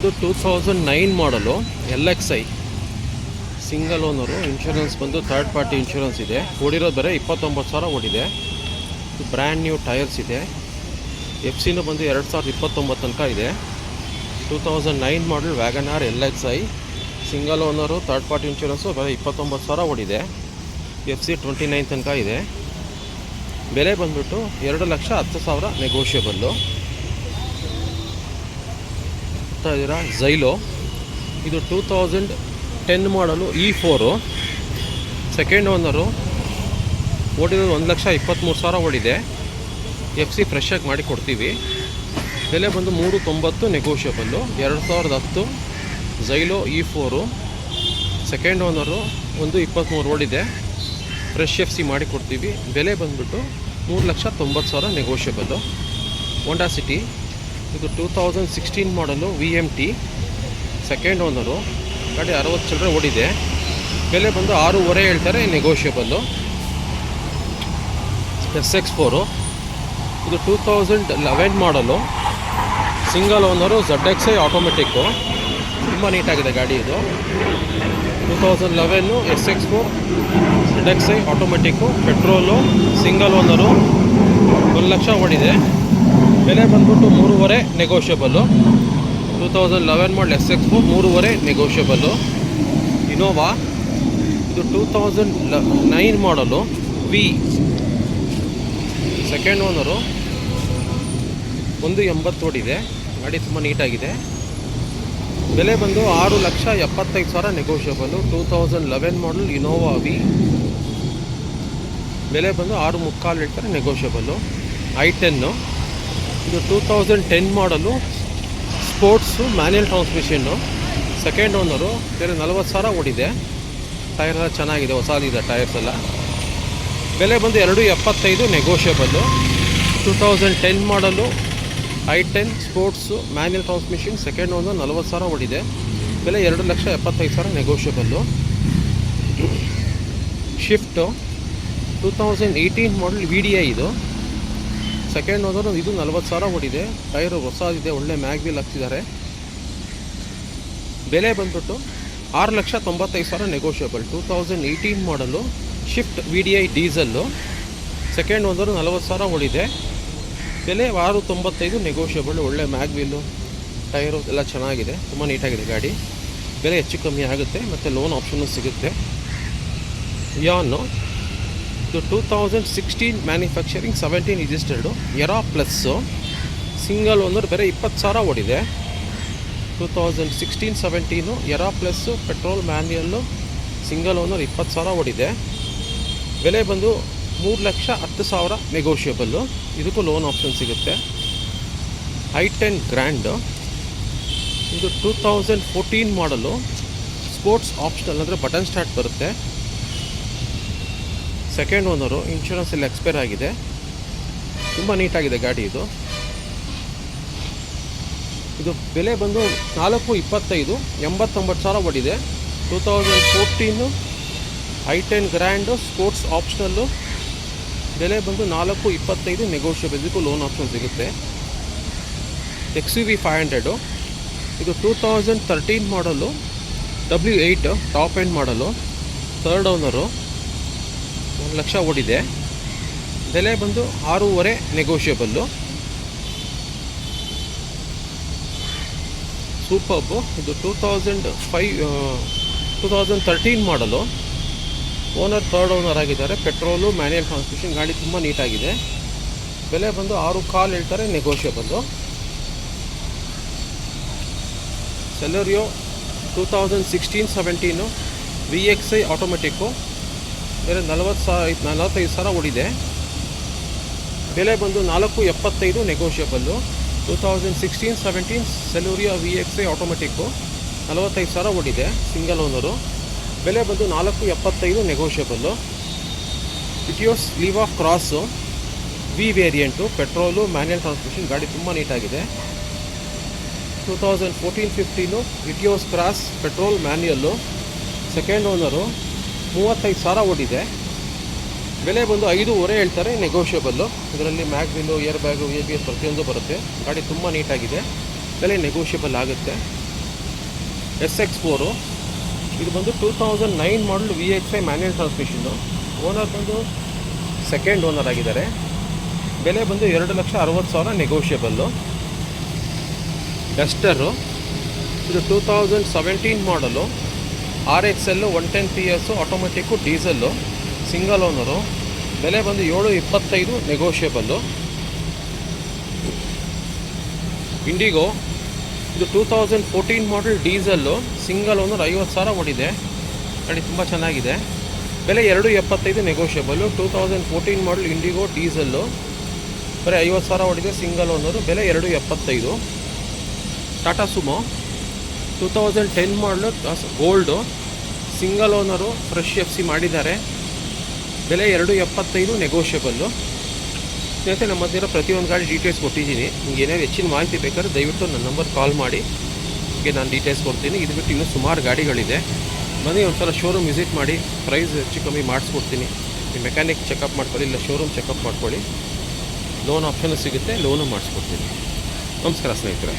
ಇದು 2009 model LXi single owner. Insurance ಬಂದು third party insurance ಇದೆ. ಓಡಿರೋದು ಬರೀ 29,000 ಓಡಿದೆ. ಬ್ರ್ಯಾಂಡ್ ನ್ಯೂ ಟೈರ್ಸ್ ಇದೆ. FC ಬಂದು 2029 ತನಕ ಇದೆ. 2009 model WagonR LXi single owner, third party insurance, ಬರೀ 29,000 ಓಡಿದೆ. FC 29 ತನಕ ಇದೆ. ಬೆಲೆ ಬಂದ್ಬಿಟ್ಟು 2,10,000 ನೆಗೋಷಿಯಬಲ್ಲು. ಇದ್ದೀರಾ ಝೈಲೋ, ಇದು 2010 ಮಾಡಲು E4 ಸೆಕೆಂಡ್ ಓನರು. ಓಡಿರೋದು 1,23,000 ಓಡಿದೆ. FC ಫ್ರೆಶ್ ಆಗಿ ಮಾಡಿ ಕೊಡ್ತೀವಿ. ಬೆಲೆ ಬಂದು 390 negotiable. 2010 Xylo E4 second owner, 1,23,000 ಓಡಿದೆ. ಫ್ರೆಶ್ FC ಮಾಡಿ ಕೊಡ್ತೀವಿ. ಬೆಲೆ ಬಂದುಬಿಟ್ಟು 3,90,000 ನೆಗೋಷಿಯಬಲ್ಲು. ಹೋಂಡಾ ಸಿಟಿ, ಇದು 2016 ಮಾಡಲು VMT ಸೆಕೆಂಡ್ ಓನರು. ಗಾಡಿ 60 ಚಿಲ್ಲರೆ ಓಡಿದೆ. ಬೆಲೆ ಬಂದು 6,500 ಹೇಳ್ತಾರೆ, ನೆಗೋಷಿಯಬಲ್ಲು. SX4, ಇದು 2011 ಮಾಡಲು ಸಿಂಗಲ್ ಓನರು, ZXi ಆಟೋಮೆಟಿಕ್ಕು. ತುಂಬ ನೀಟಾಗಿದೆ ಗಾಡಿ ಇದು. 2011 SX4 ZXi automatic, petrol, single owner, 1,00,000 ಓಡಿದೆ. ಬೆಲೆ ಬಂದ್ಬಿಟ್ಟು 3,500 ನೆಗೋಷಿಯಬಲ್ಲು. 2011 ಮಾಡಲ್ SX4 3,500 ನೆಗೋಷಿಯಬಲ್ಲು. ಇನೋವಾ, ಇದು 2009 ಮಾಡಲು V ಸೆಕೆಂಡ್ ಓನರು, 1,80,000 ಓಡಿದೆ. ಗಾಡಿ ತುಂಬ ನೀಟಾಗಿದೆ. ಬೆಲೆ ಬಂದು 6,75,000 ನೆಗೋಷಿಯಬಲ್ಲು. 2011 ಮಾಡಲ್ ಇನೋವಾ V ಬೆಲೆ ಬಂದು 6,3,400 ಹೇಳ್ತಾರೆ, ನೆಗೋಷಿಯಬಲ್ಲು. I10, ಇದು 2010 ಮಾಡಲು sports, manual transmission, second owner. ಬೇರೆ 40,000 ಓಡಿದೆ. ಟೈರ್ ಎಲ್ಲ ಚೆನ್ನಾಗಿದೆ, ಹೊಸದಿದೆ ಟೈರ್ಸ್ ಎಲ್ಲ. ಬೆಲೆ ಬಂದು 2,75,000 ನೆಗೋಷಿಯಬಲ್ಲು. 2010 ಮಾಡಲು I10 sports, manual transmission, second owner, 40,000 ಓಡಿದೆ. ಬೆಲೆ 2,75,000 ನೆಗೋಷಿಯಬಲ್ಲು. ಶಿಫ್ಟು 2018 ಮಾಡಲ್ VDI, ಇದು ಸೆಕೆಂಡ್ ಓನರು, ಇದು 40,000 ಓಡಿದೆ. ಟೈರು ಹೊಸದಿದೆ, ಒಳ್ಳೆ ಮ್ಯಾಗ್ವಿಲ್ ಹಾಕ್ತಿದ್ದಾರೆ. ಬೆಲೆ ಬಂದ್ಬಿಟ್ಟು 6,95,000 ನೆಗೋಷಿಯಬಲ್. 2018 ಮಾಡಲು shift VDI diesel, second owner, 40,000 ಓಡಿದೆ. ಬೆಲೆ 6,95,000 ನೆಗೋಷಿಯಬಲ್. ಒಳ್ಳೆ ಮ್ಯಾಗ್ವಿಲ್ಲು, ಟೈರು ಎಲ್ಲ ಚೆನ್ನಾಗಿದೆ, ತುಂಬ ನೀಟಾಗಿದೆ ಗಾಡಿ. ಬೆಲೆ ಹೆಚ್ಚು ಕಮ್ಮಿ ಆಗುತ್ತೆ, ಮತ್ತು ಲೋನ್ ಆಪ್ಷನ್ನು ಸಿಗುತ್ತೆ. ಯಾನು, ಇದು 2016 manufacturing, 17 registered, era plus, single owner, ಬೇರೆ 20,000 ಓಡಿದೆ. 2016-17 era plus, petrol, manual, single owner, 20,000 ಓಡಿದೆ. ಬೆಲೆ ಬಂದು 3,10,000 ನೆಗೋಷಿಯಬಲ್ಲು. ಇದಕ್ಕೂ ಲೋನ್ ಆಪ್ಷನ್ ಸಿಗುತ್ತೆ. I10 ಗ್ರ್ಯಾಂಡು, ಇದು 2014 ಮಾಡಲು ಸ್ಪೋರ್ಟ್ಸ್ ಆಪ್ಷನಲ್, ಅಂದರೆ ಬಟನ್ ಸ್ಟಾರ್ಟ್ ಬರುತ್ತೆ. ಸೆಕೆಂಡ್ ಓನರು, ಇನ್ಶೂರೆನ್ಸ್ ಎಲ್ಲ ಎಕ್ಸ್ಪೈರ್ ಆಗಿದೆ. ತುಂಬ ನೀಟಾಗಿದೆ ಗಾಡಿ ಇದು. ಇದು ಬೆಲೆ ಬಂದು 4,25,000, 89,000 ಓಡಿದೆ. 2014 I10 ಗ್ರ್ಯಾಂಡು, ಸ್ಪೋರ್ಟ್ಸ್ ಆಪ್ಷನಲ್ಲು. ಬೆಲೆ ಬಂದು 4,25,000 ನೆಗೋಷಿಯಬಲ್. ಇದಕ್ಕೂ ಲೋನ್ ಆಪ್ಷನ್ ಸಿಗುತ್ತೆ. XUV 500, ಇದು 2013 ಮಾಡಲು W8 ಟಾಪ್ ಎಂಡ್ ಮಾಡಲು, ಥರ್ಡ್ ಓನರು, 1,00,000 ಓಡಿದೆ. ಬೆಲೆ ಬಂದು 6,500 ನೆಗೋಷಿಯಬಲ್ಲು. ಸೂಪರ್ಬು, ಇದು 2013 ಮಾಡಲು, ಓನರ್ ಥರ್ಡ್ ಓನರ್ ಆಗಿದ್ದಾರೆ. Petrol, manual transmission. ಗಾಡಿ ತುಂಬ ನೀಟಾಗಿದೆ. ಬೆಲೆ ಬಂದು 6,15,000 ಹೇಳ್ತಾರೆ, ನೆಗೋಷಿಯಬಲ್ಲು. ಸೆಲೆರಿಯೋ 2016-17 VXi ಆಟೋಮೆಟಿಕ್ಕು, ಬೇರೆ 45,000 ಓಡಿದೆ. ಬೆಲೆ ಬಂದು 4,75,000 ನೆಗೋಷಿಯಬಲ್ಲು. 2016-17 ಸೆಲೆರಿಯೋ VXi ಆಟೋಮೆಟಿಕ್ಕು, 45,000 ಓಡಿದೆ, ಸಿಂಗಲ್ ಓನರು. ಬೆಲೆ ಬಂದು 4,75,000 negotiable. Etios Liva Cross V variant, petrol, manual transmission. ಗಾಡಿ ತುಂಬ ನೀಟಾಗಿದೆ. 2014-15 Etios Cross, petrol, manual, second owner, 35,000 ಓಡಿದೆ. ಬೆಲೆ ಬಂದು 5,500 ಹೇಳ್ತಾರೆ, ನೆಗೋಷಿಯಬಲ್ಲು. ಇದರಲ್ಲಿ ಮ್ಯಾಗ್ವಿಲ್ಲು, ಏರ್ ಬ್ಯಾಗು, ABS ಪ್ರತಿಯೊಂದು ಬರುತ್ತೆ. ಗಾಡಿ ತುಂಬ ನೀಟಾಗಿದೆ. ಬೆಲೆ ನೆಗೋಷಿಯಬಲ್ ಆಗುತ್ತೆ. SX4 ಇದು ಬಂದು 2009 ಮಾಡಲ್ VXI ಮ್ಯಾನ್ಯಲ್ ಟ್ರಾನ್ಸ್ಮಿಷನ್ನು. ಓನರ್ ಬಂದು ಸೆಕೆಂಡ್ ಓನರ್ ಆಗಿದ್ದಾರೆ. ಬೆಲೆ ಬಂದು 2,60,000 ನೆಗೋಷಿಯಬಲ್ಲು. ಡಸ್ಟರು ಇದು 2017 ಮಾಡಲು RXL 110 PS automatic diesel, single owner. ಬೆಲೆ ಬಂದು 7,25 ನೆಗೋಷಿಯಬಲ್ಲು. ಇಂಡಿಗೋ ಇದು 2014 ಮಾಡಲ್ ಡೀಸೆಲ್ಲು, ಸಿಂಗಲ್ ಓನರ್, 50,000 ಓಡಿದೆ. ಗಾಡಿ ತುಂಬ ಚೆನ್ನಾಗಿದೆ. ಬೆಲೆ 2,75 ನೆಗೋಷಿಯಬಲ್ಲು. 2014 ಮಾಡಲ್ ಇಂಡಿಗೋ ಡೀಸೆಲ್ಲು, ಬರೀ 50,000 ಓಡಿದೆ, ಸಿಂಗಲ್ ಓನರು. ಬೆಲೆ 2,75. ಟಾಟಾ ಸುಮೋ 2010 ಮಾಡಲು gold, single owner, fresh FC ಮಾಡಿದ್ದಾರೆ. ಬೆಲೆ 2,75 ನೆಗೋಷಿಯಬಲ್ಲು. ಸ್ನೇಹಿತರೆ, ನಮ್ಮ ಹತ್ತಿರ ಪ್ರತಿಯೊಂದು ಗಾಡಿ ಡೀಟೇಲ್ಸ್ ಕೊಟ್ಟಿದ್ದೀನಿ. ನಿಮ್ಗೆ ಏನಾದ್ರು ಹೆಚ್ಚಿನ ಮಾಹಿತಿ ಬೇಕಾದ್ರೆ ದಯವಿಟ್ಟು ನನ್ನ ನಂಬರ್ ಕಾಲ್ ಮಾಡಿ, ನಿಮಗೆ ನಾನು ಡೀಟೇಲ್ಸ್ ಕೊಡ್ತೀನಿ. ಇದು ಬಿಟ್ಟು ಇನ್ನೂ ಸುಮಾರು ಗಾಡಿಗಳಿದೆ. ಬನ್ನಿ ಒಂದ್ಸಲ ಶೋರೂಮ್ ವಿಸಿಟ್ ಮಾಡಿ, ಪ್ರೈಸ್ ಹೆಚ್ಚು ಕಮ್ಮಿ ಮಾಡಿಸ್ಕೊಡ್ತೀನಿ. ಈ ಮೆಕ್ಯಾನಿಕ್ ಚೆಕಪ್ ಮಾಡ್ಕೊಳ್ಳಿ, ಇಲ್ಲ ಶೋರೂಮ್ ಚೆಕಪ್ ಮಾಡ್ಕೊಳ್ಳಿ. ಲೋನ್ ಆಪ್ಷನ್ ಸಿಗುತ್ತೆ, ಲೋನು ಮಾಡಿಸ್ಕೊಡ್ತೀನಿ. ನಮಸ್ಕಾರ ಸ್ನೇಹಿತರೆ.